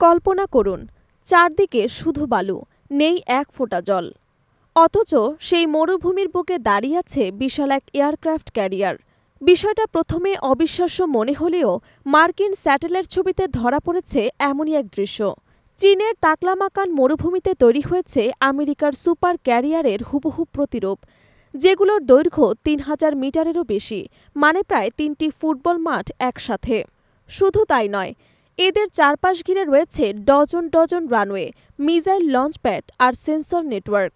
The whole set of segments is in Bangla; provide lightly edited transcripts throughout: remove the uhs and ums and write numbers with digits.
কল্পনা করুন, চারদিকে শুধু বালু, নেই এক ফোঁটা জল। অথচ সেই মরুভূমির বুকে দাঁড়িয়ে আছে বিশাল এক এয়ারক্রাফট ক্যারিয়ার। বিষয়টা প্রথমে অবিশ্বাস্য মনে হলেও মার্কিন স্যাটেলাইট ছবিতে ধরা পড়েছে এমনই এক দৃশ্য। চীনের তাকলামাকান মরুভূমিতে তৈরি হয়েছে আমেরিকার সুপার ক্যারিয়ারের হুবহু প্রতিরূপ, যেগুলোর দৈর্ঘ্য ৩,০০০ মিটারেরও বেশি, মানে প্রায় ৩টি ফুটবল মাঠ একসাথে। শুধু তাই নয়, এদের চারপাশ ঘিরে রয়েছে dozen dozen runway, missile launchpad আর সেন্সর নেটওয়ার্ক।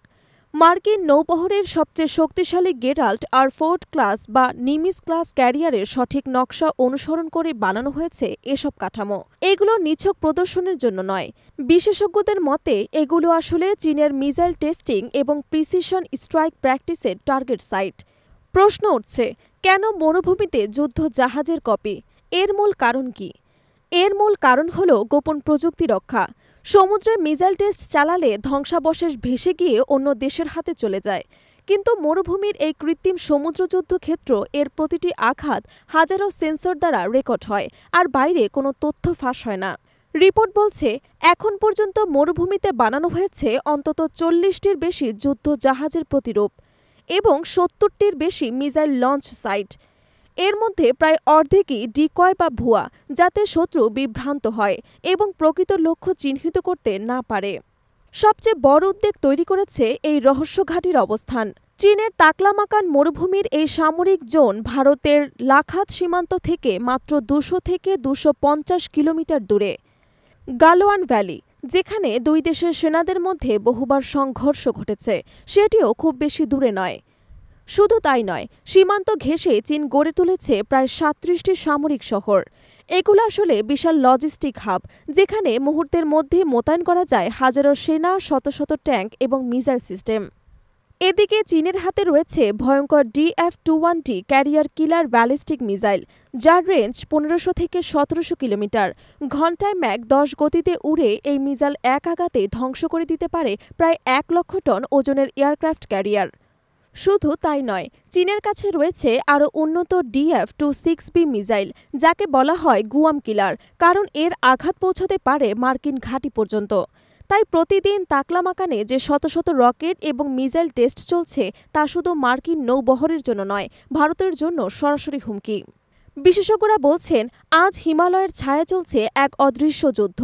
মার্কিন নৌবহরের সবচেয়ে শক্তিশালী গেরাল্ট আর ফোর্ড ক্লাস বা নিমিস ক্লাস ক্যারিয়ারের সঠিক নকশা অনুসরণ করে বানানো হয়েছে এসব কাঠামো। এগুলো নিছক প্রদর্শনের জন্য নয়। বিশেষজ্ঞদের মতে এগুলো আসলে চীনের মিসাইল টেস্টিং এবং প্রিসিশন স্ট্রাইক প্র্যাকটিসের টার্গেট সাইট। প্রশ্ন উঠছে, কেন মরুভূমিতে যুদ্ধ জাহাজের কপি? এর মূল কারণ কি? এর মূল কারণ হল গোপন প্রযুক্তি রক্ষা। সমুদ্রে মিসাইল টেস্ট চালালে ধ্বংসাবশেষ ভেসে গিয়ে অন্য দেশের হাতে চলে যায়, কিন্তু মরুভূমির এই কৃত্রিম সমুদ্রযুদ্ধ ক্ষেত্র এর প্রতিটি আঘাত হাজারো সেন্সর দ্বারা রেকর্ড হয়, আর বাইরে কোনো তথ্য ফাঁস হয় না। রিপোর্ট বলছে, এখন পর্যন্ত মরুভূমিতে বানানো হয়েছে অন্তত ৪০টির বেশি যুদ্ধ জাহাজের প্রতিরূপ এবং ৭০টির বেশি মিসাইল লঞ্চ সাইট। এর মধ্যে প্রায় অর্ধেকই ডিকয় বা ভুয়া, যাতে শত্রু বিভ্রান্ত হয় এবং প্রকৃত লক্ষ্য চিহ্নিত করতে না পারে। সবচেয়ে বড় উদ্বেগ তৈরি করেছে এই রহস্যঘাঁটির অবস্থান। চীনের তাকলামাকান মরুভূমির এই সামরিক জোন ভারতের লাখাত সীমান্ত থেকে মাত্র ২০০ থেকে ২৫০ কিলোমিটার দূরে। গালওয়ান ভ্যালি, যেখানে দুই দেশের সেনাদের মধ্যে বহুবার সংঘর্ষ ঘটেছে, সেটিও খুব বেশি দূরে নয়। শুধু তাই নয়, সীমান্ত ঘেঁষে চীন গড়ে তুলেছে প্রায় ৩৭টি সামরিক শহর। এগুলো আসলে বিশাল লজিস্টিক হাব, যেখানে মুহূর্তের মধ্যে মোতায়েন করা যায় হাজারো সেনা, শত শত ট্যাঙ্ক এবং মিসাইল সিস্টেম। এদিকে চীনের হাতে রয়েছে ভয়ঙ্কর DF-21T ক্যারিয়ার কিলার ব্যালিস্টিক মিসাইল, যার রেঞ্জ ১৫০০ থেকে ১৭০০ কিলোমিটার। ঘণ্টায় ম্যাক ১০ গতিতে উড়ে এই মিসাইল এক আঘাতে ধ্বংস করে দিতে পারে প্রায় ১ লক্ষ টন ওজনের এয়ারক্রাফট ক্যারিয়ার। শুধু তাই নয়, চীনের কাছে রয়েছে আরও উন্নত DF-26B মিসাইল, যাকে বলা হয় গুয়াম কিলার, কারণ এর আঘাত পৌঁছতে পারে মার্কিন ঘাঁটি পর্যন্ত। তাই প্রতিদিন তাকলামাকানে যে শত শত রকেট এবং মিসাইল টেস্ট চলছে, তা শুধু মার্কিন নৌবহরের জন্য নয়, ভারতের জন্য সরাসরি হুমকি। বিশেষজ্ঞরা বলছেন, আজ হিমালয়ের ছায়া চলছে এক অদৃশ্য যুদ্ধ,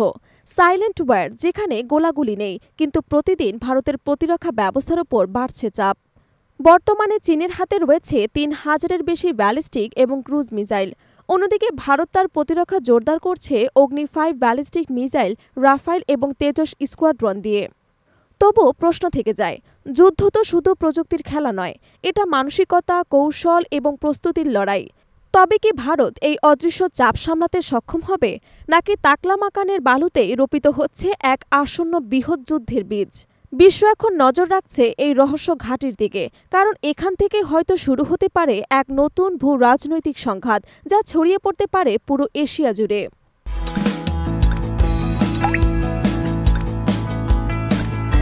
সাইলেন্ট ওয়ার, যেখানে গোলাগুলি নেই, কিন্তু প্রতিদিন ভারতের প্রতিরক্ষা ব্যবস্থার ওপর বাড়ছে চাপ। বর্তমানে চীনের হাতে রয়েছে ৩,০০০-এর বেশি ব্যালিস্টিক এবং ক্রুজ মিসাইল। অন্যদিকে ভারত তার প্রতিরক্ষা জোরদার করছে অগ্নি-5 ব্যালিস্টিক মিসাইল, রাফাইল এবং তেজস স্কোয়াড্রন দিয়ে। তবু প্রশ্ন থেকে যায়, যুদ্ধ তো শুধু প্রযুক্তির খেলা নয়, এটা মানসিকতা, কৌশল এবং প্রস্তুতির লড়াই। তবে কি ভারত এই অদৃশ্য চাপ সামলাতে সক্ষম হবে, নাকি তাকলামাকানের বালুতেই রোপিত হচ্ছে এক আসন্ন বৃহৎ যুদ্ধের বীজ? বিশ্ব এখন নজর রাখছে এই রহস্য ঘাঁটির দিকে, কারণ এখান থেকে হয়তো শুরু হতে পারে এক নতুন ভূ রাজনৈতিক সংঘাত, যা ছড়িয়ে পড়তে পারে পুরো এশিয়া জুড়ে।